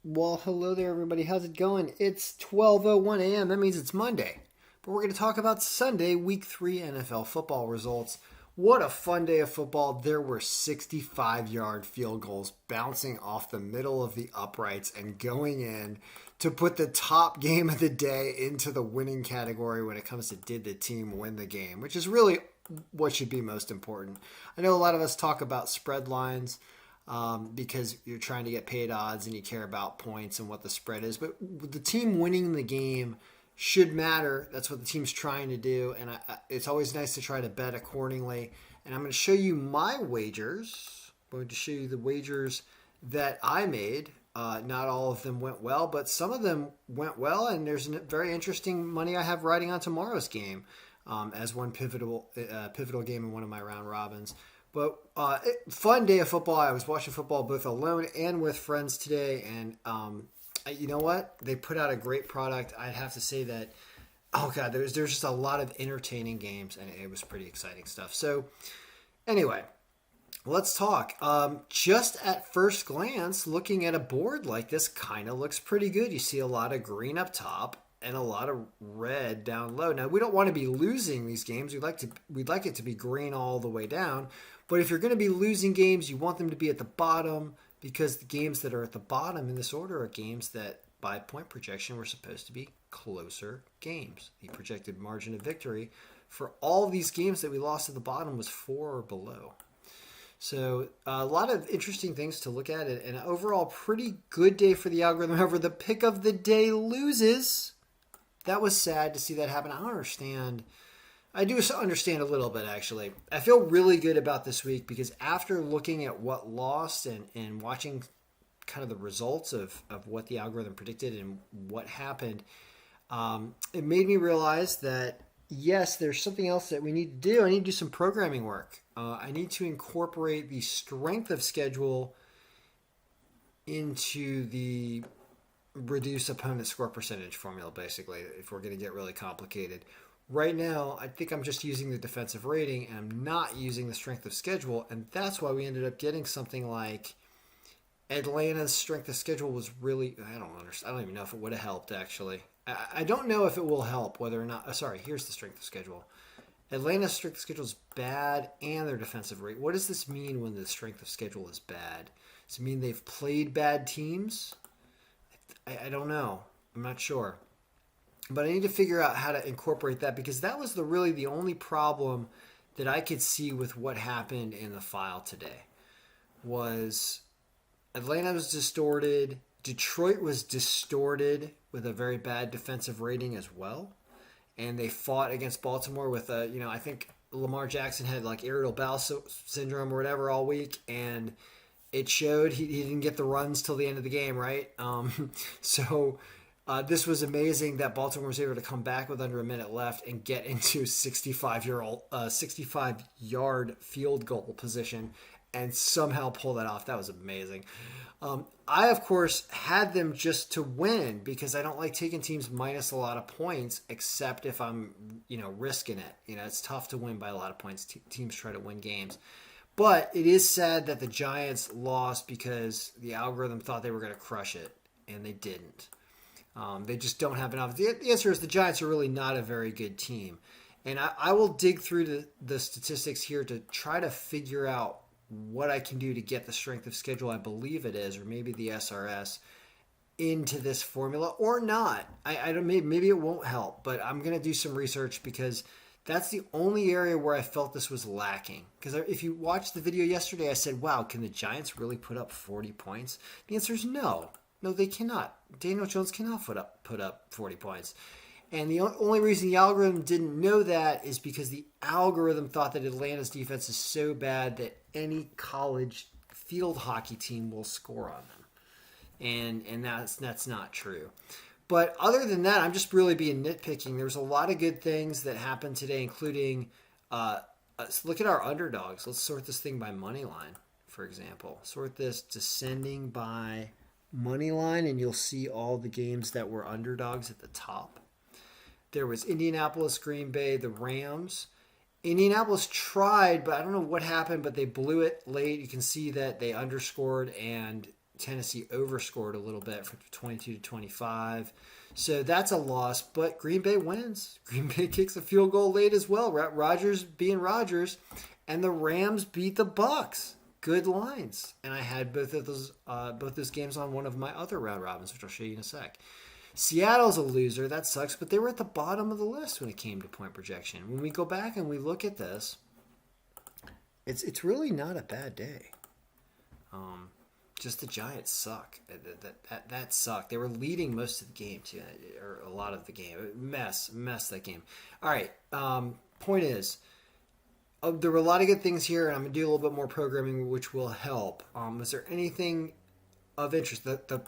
Well, hello there, everybody. How's it going? It's 12:01 a.m. That means it's Monday. But we're going to talk about Sunday, Week 3 NFL football results. What a fun day of football. There were 65-yard field goals bouncing off the middle of the uprights and going in to put the top game of the day into the winning category when it comes to did the team win the game, which is really what should be most important. I know a lot of us talk about spread lines because you're trying to get paid odds and you care about points and what the spread is. But the team winning the game should matter. That's what the team's trying to do. And it's always nice to try to bet accordingly. And I'm going to show you my wagers. I'm going to show you the wagers that I made. Not all of them went well, but some of them went well. And there's a very interesting money I have riding on tomorrow's game as one pivotal game in one of my round robins. But fun day of football. I was watching football both alone and with friends today, and you know what? They put out a great product. I'd have to say that. Oh god, there's just a lot of entertaining games, and it was pretty exciting stuff. So anyway, let's talk. Just at first glance, looking at a board like this kind of looks pretty good. You see a lot of green up top and a lot of red down low. Now we don't want to be losing these games. We'd like it to be green all the way down. But if you're going to be losing games, you want them to be at the bottom because the games that are at the bottom in this order are games that by point projection were supposed to be closer games. The projected margin of victory for all these games that we lost at the bottom was 4 or below. So a lot of interesting things to look at, and overall pretty good day for the algorithm. However, the pick of the day loses. That was sad to see that happen. I don't understand. I do understand a little bit, actually. I feel really good about this week because after looking at what lost and watching kind of the results of what the algorithm predicted and what happened, it made me realize that, yes, there's something else that we need to do. I need to do some programming work. I need to incorporate the strength of schedule into the reduce opponent score percentage formula, basically, if we're going to get really complicated. Right now, I think I'm just using the defensive rating and I'm not using the strength of schedule. And that's why we ended up getting something like Atlanta's strength of schedule was really, I don't understand. I don't even know if it would have helped, actually. I don't know if it will help whether or not, sorry, here's the strength of schedule. Atlanta's strength of schedule is bad and their defensive rate. What does this mean when the strength of schedule is bad? Does it mean they've played bad teams? I don't know. I'm not sure. But I need to figure out how to incorporate that because that was really the only problem that I could see with what happened in the file today. Was Atlanta was distorted, Detroit was distorted with a very bad defensive rating as well, and they fought against Baltimore with I think Lamar Jackson had like irritable bowel syndrome or whatever all week, and it showed he didn't get the runs till the end of the game, right? So this was amazing that Baltimore was able to come back with under a minute left and get into 65-yard field goal position and somehow pull that off. That was amazing. I, of course, had them just to win because I don't like taking teams minus a lot of points, except if I'm, risking it. It's tough to win by a lot of points. Teams try to win games. But it is sad that the Giants lost because the algorithm thought they were going to crush it, and they didn't. They just don't have enough. The answer is the Giants are really not a very good team. And I will dig through the statistics here to try to figure out what I can do to get the strength of schedule, I believe it is, or maybe the SRS, into this formula or not. I don't. Maybe it won't help, but I'm going to do some research because that's the only area where I felt this was lacking. Because if you watched the video yesterday, I said, wow, can the Giants really put up 40 points? The answer is no. No, they cannot. Daniel Jones cannot put up 40 points. And the only reason the algorithm didn't know that is because the algorithm thought that Atlanta's defense is so bad that any college field hockey team will score on them. And that's not true. But other than that, I'm just really being nitpicking. There's a lot of good things that happened today, including look at our underdogs. Let's sort this thing by money line, for example. Sort this descending by money line, and you'll see all the games that were underdogs at the top. There was Indianapolis, Green Bay, the Rams. Indianapolis tried, but I don't know what happened, but they blew it late. You can see that they underscored, and Tennessee overscored a little bit from 22-25. So that's a loss, but Green Bay wins. Green Bay kicks a field goal late as well. Rodgers being Rodgers, and the Rams beat the Bucks. Good lines, and I had both those games on one of my other round robins, which I'll show you in a sec. Seattle's a loser. That sucks, but they were at the bottom of the list when it came to point projection. When we go back and we look at this, it's really not a bad day. Just the Giants suck. That sucked. They were leading most of the game too, or a lot of the game. Mess that game. All right. Point is, there were a lot of good things here, and I'm gonna do a little bit more programming, which will help. Was there anything of interest? The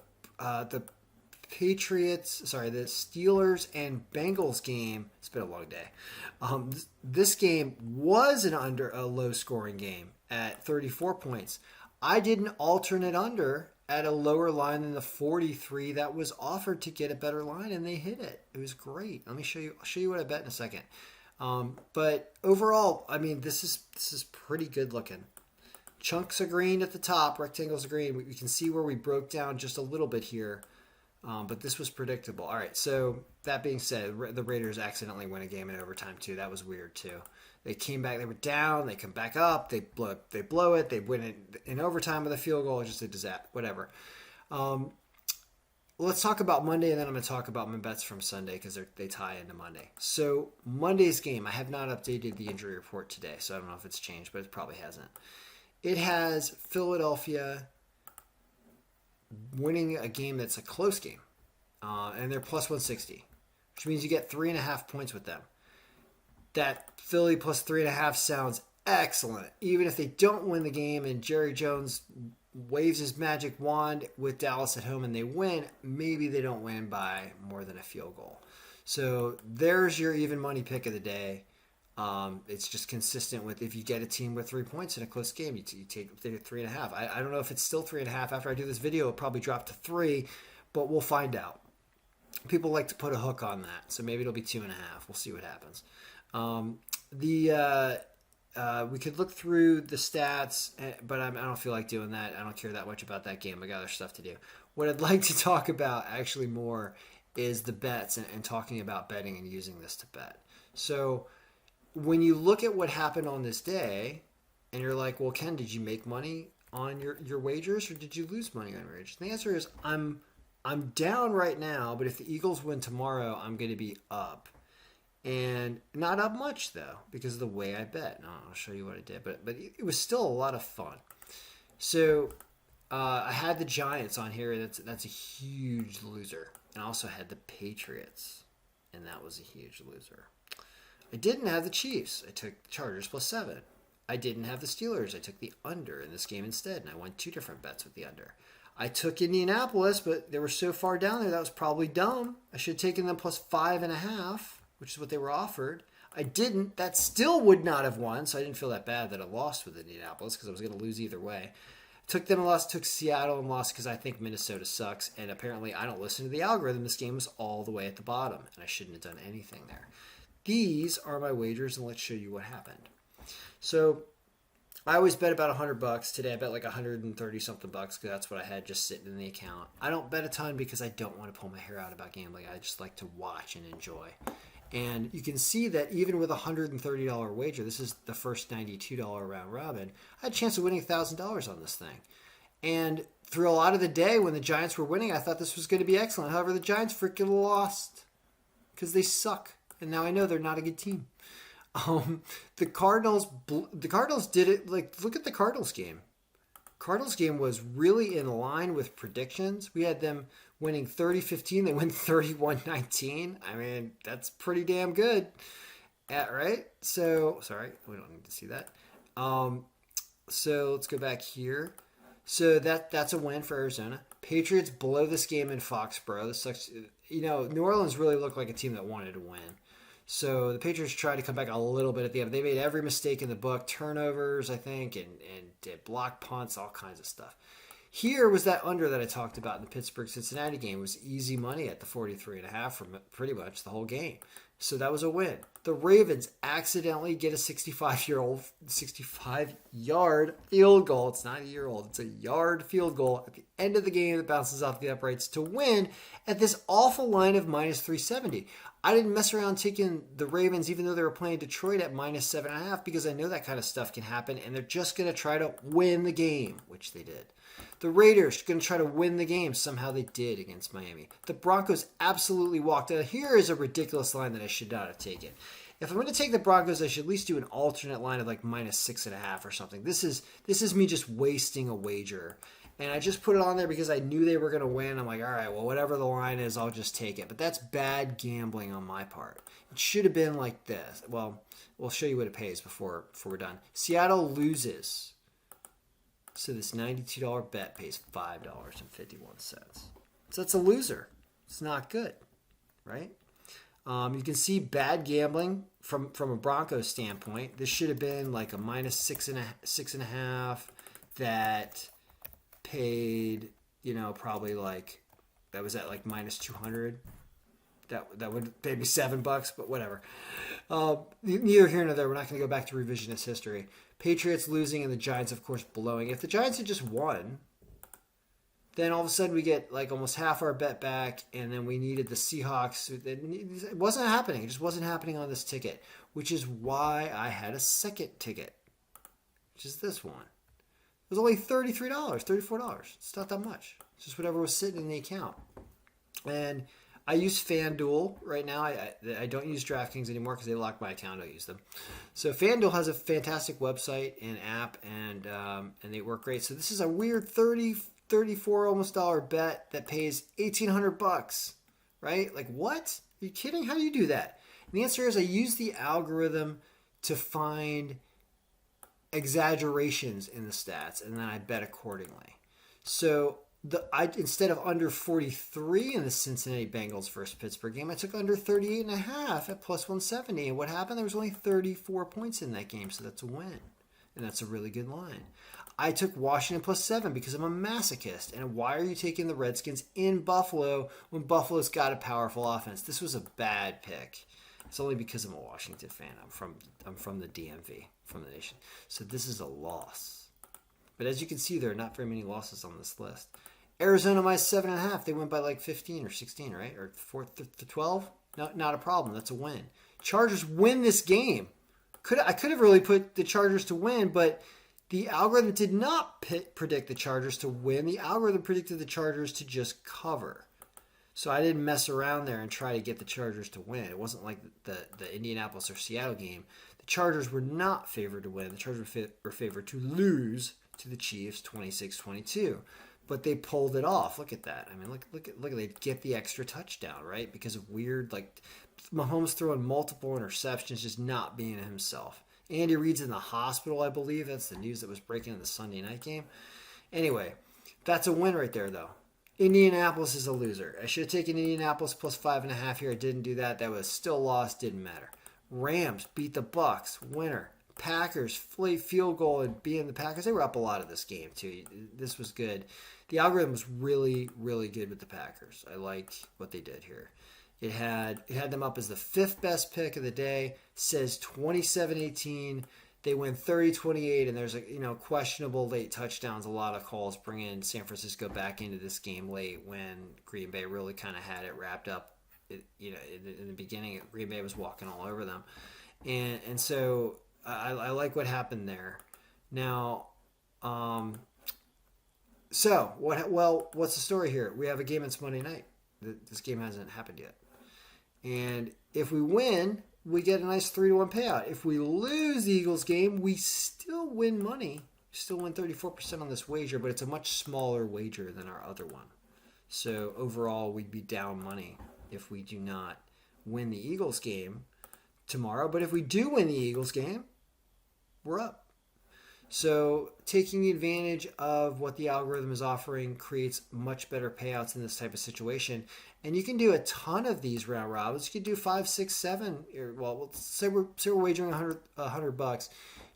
Steelers and Bengals game. It's been a long day. This game was a low scoring game at 34 points. I did an alternate under at a lower line than the 43 that was offered to get a better line, and they hit it. It was great. Let me show you. I'll show you what I bet in a second. But overall, I mean, this is pretty good looking. Chunks of green at the top, rectangles of green. We can see where we broke down just a little bit here, but this was predictable. All right, so that being said, the Raiders accidentally win a game in overtime too. That was weird too. They came back. They were down. They come back up. They blow it. They win it in overtime with a field goal. It's just a disaster. Whatever. Let's talk about Monday, and then I'm going to talk about my bets from Sunday because they tie into Monday. So Monday's game, I have not updated the injury report today, so I don't know if it's changed, but it probably hasn't. It has Philadelphia winning a game that's a close game, and they're plus 160, which means you get 3.5 points with them. That Philly plus 3.5 sounds excellent. Even if they don't win the game and Jerry Jones waves his magic wand with Dallas at home and they win, maybe they don't win by more than a field goal. So there's your even money pick of the day. It's just consistent with if you get a team with 3 points in a close game, you take 3.5. I don't know if it's still 3.5 after I do this video. It'll probably drop to 3, but we'll find out. People like to put a hook on that, so maybe it'll be 2.5. We'll see what happens. We could look through the stats, but I don't feel like doing that. I don't care that much about that game. I got other stuff to do. What I'd like to talk about actually more is the bets and talking about betting and using this to bet. So when you look at what happened on this day and you're like, well, Ken, did you make money on your wagers or did you lose money on your wagers? And the answer is I'm down right now, but if the Eagles win tomorrow, I'm going to be up. And not up much, though, because of the way I bet. No, I'll show you what I did. But it was still a lot of fun. So I had the Giants on here. That's a huge loser. And I also had the Patriots. And that was a huge loser. I didn't have the Chiefs. I took the Chargers plus 7. I didn't have the Steelers. I took the under in this game instead. And I won 2 different bets with the under. I took Indianapolis, but they were so far down there that was probably dumb. I should have taken them plus 5.5. Which is what they were offered. I didn't. That still would not have won, so I didn't feel that bad that I lost with Indianapolis because I was going to lose either way. Took them and lost. Took Seattle and lost because I think Minnesota sucks. And apparently I don't listen to the algorithm. This game was all the way at the bottom, and I shouldn't have done anything there. These are my wagers, and let's show you what happened. So I always bet about $100. Today I bet like 130 something bucks because that's what I had just sitting in the account. I don't bet a ton because I don't want to pull my hair out about gambling. I just like to watch and enjoy. And you can see that even with a $130 wager, this is the first $92 round robin, I had a chance of winning $1,000 on this thing. And through a lot of the day when the Giants were winning, I thought this was going to be excellent. However, the Giants freaking lost because they suck. And now I know they're not a good team. The Cardinals did it. Like, look at the Cardinals game. Cardinals game was really in line with predictions. We had them winning 30-15. They win 31-19. I mean, that's pretty damn good. Right? So, sorry. We don't need to see that. So, let's go back here. So, that's a win for Arizona. Patriots blow this game in Foxborough. This sucks. You know, New Orleans really looked like a team that wanted to win. So, the Patriots tried to come back a little bit at the end. They made every mistake in the book. Turnovers, I think, and did block punts, all kinds of stuff. Here was that under that I talked about in the Pittsburgh-Cincinnati game. It was easy money at the 43.5 for pretty much the whole game. So that was a win. The Ravens accidentally get a 65-yard field goal. It's not a year old. It's a yard field goal at the end of the game that bounces off the uprights to win at this awful line of minus 370. I didn't mess around taking the Ravens, even though they were playing Detroit at minus 7.5, because I know that kind of stuff can happen, and they're just going to try to win the game, which they did. The Raiders are going to try to win the game. Somehow they did against Miami. The Broncos absolutely walked out. Here is a ridiculous line that I should not have taken. If I'm going to take the Broncos, I should at least do an alternate line of like minus 6.5 or something. This is me just wasting a wager. And I just put it on there because I knew they were going to win. I'm like, all right, well, whatever the line is, I'll just take it. But that's bad gambling on my part. It should have been like this. Well, we'll show you what it pays before we're done. Seattle loses. So this $92 bet pays $5.51. So that's a loser. It's not good, right? You can see bad gambling from a Broncos standpoint. This should have been like a minus 6.5 that paid, probably like that was at like minus 200. That would pay me $7, but whatever. Neither here nor there. We're not going to go back to revisionist history. Patriots losing and the Giants, of course, blowing. If the Giants had just won, then all of a sudden we get like almost half our bet back, and then we needed the Seahawks. It wasn't happening. It just wasn't happening on this ticket, which is why I had a second ticket, which is this one. It was only $33, $34. It's not that much. It's just whatever was sitting in the account. And I use FanDuel right now. I don't use DraftKings anymore because they locked my account. I don't use them. So FanDuel has a fantastic website and app, and they work great. So this is a weird $34 almost dollar bet that pays $1,800, right? Like what? Are you kidding? How do you do that? And the answer is I use the algorithm to find exaggerations in the stats, and then I bet accordingly. So instead of under 43 in the Cincinnati Bengals versus Pittsburgh game, I took under 38.5 at plus 170. And what happened? There was only 34 points in that game, so that's a win. And that's a really good line. I took Washington plus 7 because I'm a masochist. And why are you taking the Redskins in Buffalo when Buffalo's got a powerful offense? This was a bad pick. It's only because I'm a Washington fan. I'm from the DMV, from the nation. So this is a loss. But as you can see, there are not very many losses on this list. Arizona minus 7.5. They went by like 15 or 16, right? Or 4 to 12. No, not a problem. That's a win. Chargers win this game. I could have really put the Chargers to win, but the algorithm did not predict the Chargers to win. The algorithm predicted the Chargers to just cover. So I didn't mess around there and try to get the Chargers to win. It wasn't like the Indianapolis or Seattle game. The Chargers were not favored to win. The Chargers were favored to lose to the Chiefs 26-22. But they pulled it off. Look at that. I mean, look at they get the extra touchdown, right? Because of weird, like Mahomes throwing multiple interceptions, just not being himself. Andy Reid's in the hospital, I believe. That's the news that was breaking in the Sunday night game. Anyway, that's a win right there, though. Indianapolis is a loser. I should have taken Indianapolis plus 5.5 here. I didn't do that. That was still lost. Didn't matter. Rams beat the Bucks. Winner. Packers field goal and being the Packers. They were up a lot of this game, too. This was good. The algorithm was really, really good with the Packers. I like what they did here. It had them up as the 5th best pick of the day. Says 27-18. They win 30-28, and there's questionable late touchdowns. A lot of calls bringing San Francisco back into this game late when Green Bay really kind of had it wrapped up. In the beginning, Green Bay was walking all over them, and so I like what happened there. Now, so what? Well, what's the story here? We have a game that's Monday night. This game hasn't happened yet. And if we win, we get a nice 3-1 payout. If we lose the Eagles game, we still win money. We still win 34% on this wager, but it's a much smaller wager than our other one. So overall, we'd be down money if we do not win the Eagles game tomorrow. But if we do win the Eagles game, we're up. So taking advantage of what the algorithm is offering creates much better payouts in this type of situation. And you can do a ton of these round robins. You can do 5, 6, 7. Well, say we're wagering $100.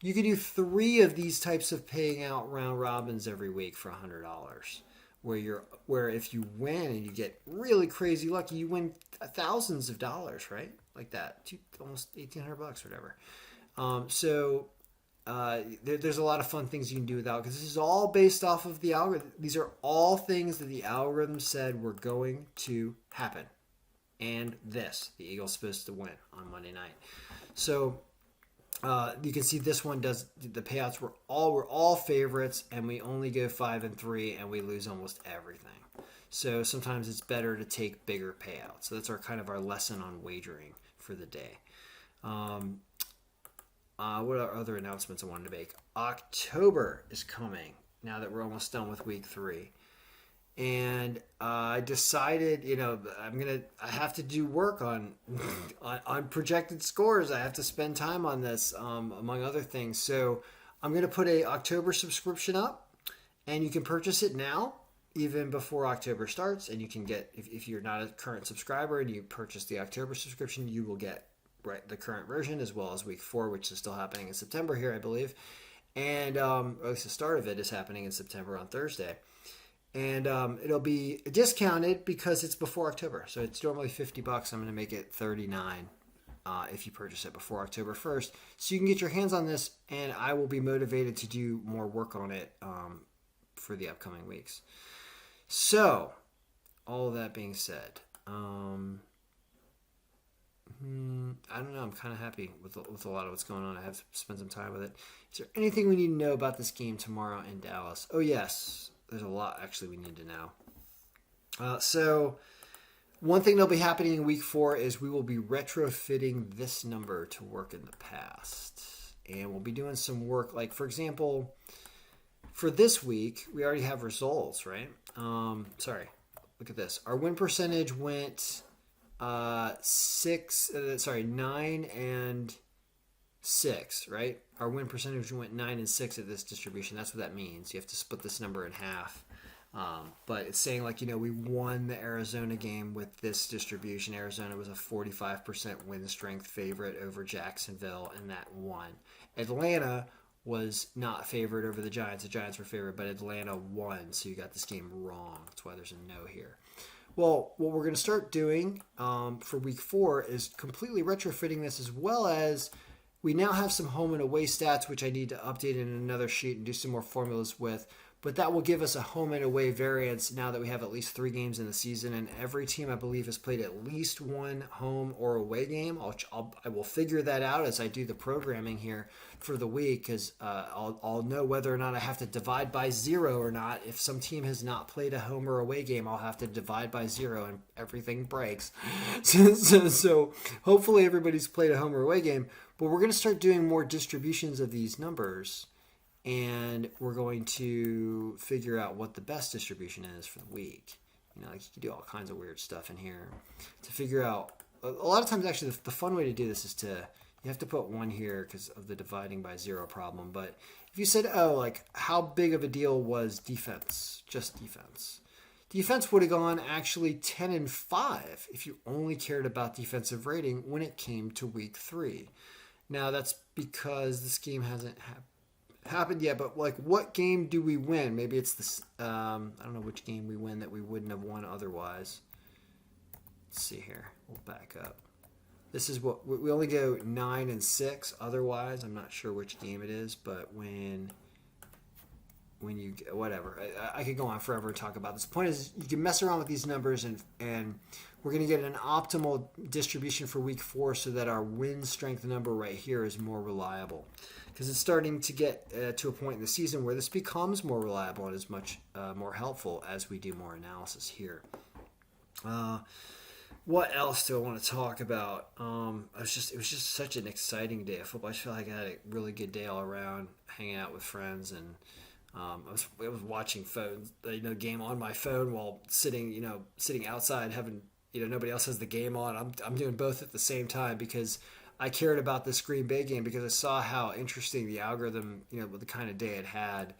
You can do 3 of these types of paying out round robins every week for $100. Where if you win and you get really crazy lucky, you win thousands of dollars, right? Like that, almost $1,800 or whatever. There's a lot of fun things you can do with that because this is all based off of the algorithm. These are all things that the algorithm said were going to happen. And the Eagles supposed to win on Monday night. So you can see this one does the payouts were all favorites, and we only go 5-3, and we lose almost everything. So sometimes it's better to take bigger payouts. So that's our lesson on wagering for the day. What are other announcements I wanted to make? October is coming now that we're almost done with week 3. And I decided, I have to do work on projected scores. I have to spend time on this, among other things. So I'm going to put a October subscription up, and you can purchase it now, even before October starts. And you can get, if you're not a current subscriber and you purchase the October subscription, you will get the current version as well as week 4, which is still happening in September here, I believe. And at least the start of it is happening in September on Thursday. And it'll be discounted because it's before October. So it's normally $50. I'm going to make it $39 if you purchase it before October 1st. So you can get your hands on this, and I will be motivated to do more work on it for the upcoming weeks. So, all of that being said, I don't know. I'm kind of happy with a lot of what's going on. I have to spend some time with it. Is there anything we need to know about this game tomorrow in Dallas? Oh, yes. There's a lot, actually, we need to know. So, one thing that'll be happening in week 4 is we will be retrofitting this number to work in the past. And we'll be doing some work. Like, for example, for this week, we already have results, right? Look at this. Our win percentage went 9 and 6, right? Our win percentage went 9 and 6 at this distribution. That's what that means. You have to split this number in half. But it's saying we won the Arizona game with this distribution. Arizona was a 45% win strength favorite over Jacksonville, and that won. Atlanta was not favored over the Giants. The Giants were favored, but Atlanta won, so you got this game wrong. That's why there's a no here. Well, what we're going to start doing for week 4 is completely retrofitting this, as well as we now have some home and away stats, which I need to update in another sheet and do some more formulas with. But that will give us a home and away variance now that we have at least 3 games in the season. And every team, I believe, has played at least one home or away game. I will figure that out as I do the programming here for the week, because I'll know whether or not I have to divide by 0 or not. If some team has not played a home or away game, I'll have to divide by 0 and everything breaks. So hopefully everybody's played a home or away game. But we're going to start doing more distributions of these numbers. And we're going to figure out what the best distribution is for the week. You can do all kinds of weird stuff in here to figure out. A lot of times, actually, the fun way to do this is you have to put 1 here because of the dividing by 0 problem. But if you said, how big of a deal was defense? Just defense. Defense would have gone actually 10 and 5 if you only cared about defensive rating when it came to week 3. Now, that's because this game hasn't happened yet, but what game do we win? Maybe it's this. I don't know which game we win that we wouldn't have won otherwise. Let's see here. We'll back up. This is what we only go 9 and 6 otherwise. I'm not sure which game it is, but when you whatever, I could go on forever and talk about this. The point is, you can mess around with these numbers, and we're going to get an optimal distribution for week 4 so that our win strength number right here is more reliable. Because it's starting to get to a point in the season where this becomes more reliable and is much more helpful as we do more analysis here. What else do I want to talk about? It was just such an exciting day of football. I just feel like I had a really good day all around, hanging out with friends, and I was watching game on my phone while sitting outside, having nobody else has the game on. I'm doing both at the same time because I cared about this Green Bay game because I saw how interesting the algorithm, with the kind of day it had,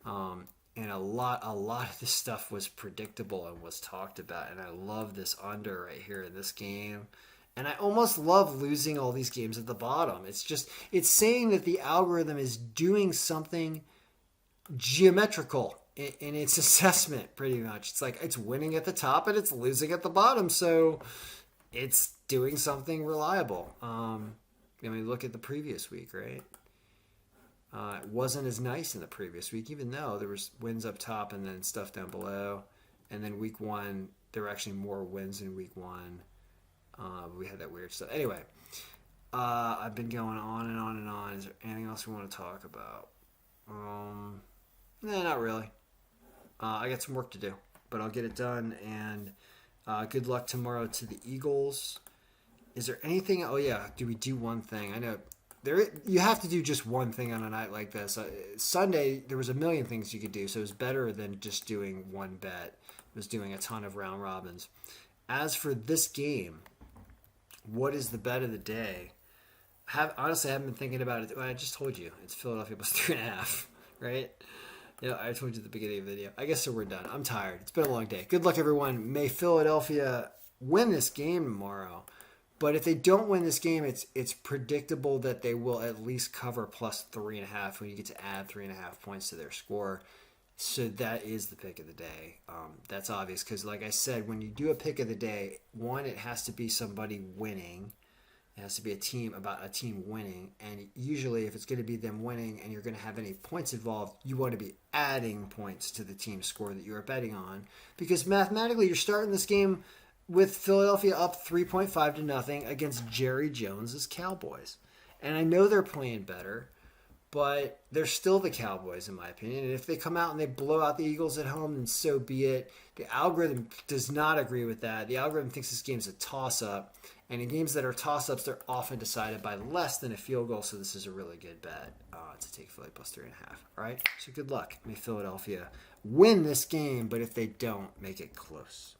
and a lot of this stuff was predictable and was talked about. And I love this under right here in this game, And I almost love losing all these games at the bottom. It's saying that the algorithm is doing something geometrical in its assessment, pretty much. It's like it's winning at the top and it's losing at the bottom. So it's doing something reliable. Look at the previous week, right? It wasn't as nice in the previous week, even though there was wins up top and then stuff down below. And then week one, there were actually more wins in week one. We had that weird stuff. Anyway, I've been going on and on and on. Is there anything else we want to talk about? Nah, not really. I got some work to do, but I'll get it done. And good luck tomorrow to the Eagles. Is there anything? Oh yeah, do we do one thing? I know you have to do just one thing on a night like this. Sunday there was a million things you could do, so it was better than just doing one bet. It was doing a ton of round robins. As for this game, what is the bet of the day? Honestly, I haven't been thinking about it. Well, I just told you it's Philadelphia plus 3.5, right? I told you at the beginning of the video. I guess so. We're done. I'm tired. It's been a long day. Good luck, everyone. May Philadelphia win this game tomorrow. But if they don't win this game, it's predictable that they will at least cover plus 3.5 when you get to add 3.5 points to their score. So that is the pick of the day. That's obvious because, like I said, when you do a pick of the day, one, it has to be somebody winning. It has to be a team winning. And usually if it's going to be them winning and you're going to have any points involved, you want to be adding points to the team score that you are betting on. Because mathematically, you're starting this game with Philadelphia up 3.5 to nothing against Jerry Jones's Cowboys. And I know they're playing better, but they're still the Cowboys in my opinion. And if they come out and they blow out the Eagles at home, then so be it. The algorithm does not agree with that. The algorithm thinks this game's a toss-up. And in games that are toss-ups, they're often decided by less than a field goal. So this is a really good bet to take Philly plus 3.5. All right? So good luck. May Philadelphia win this game, but if they don't, make it close.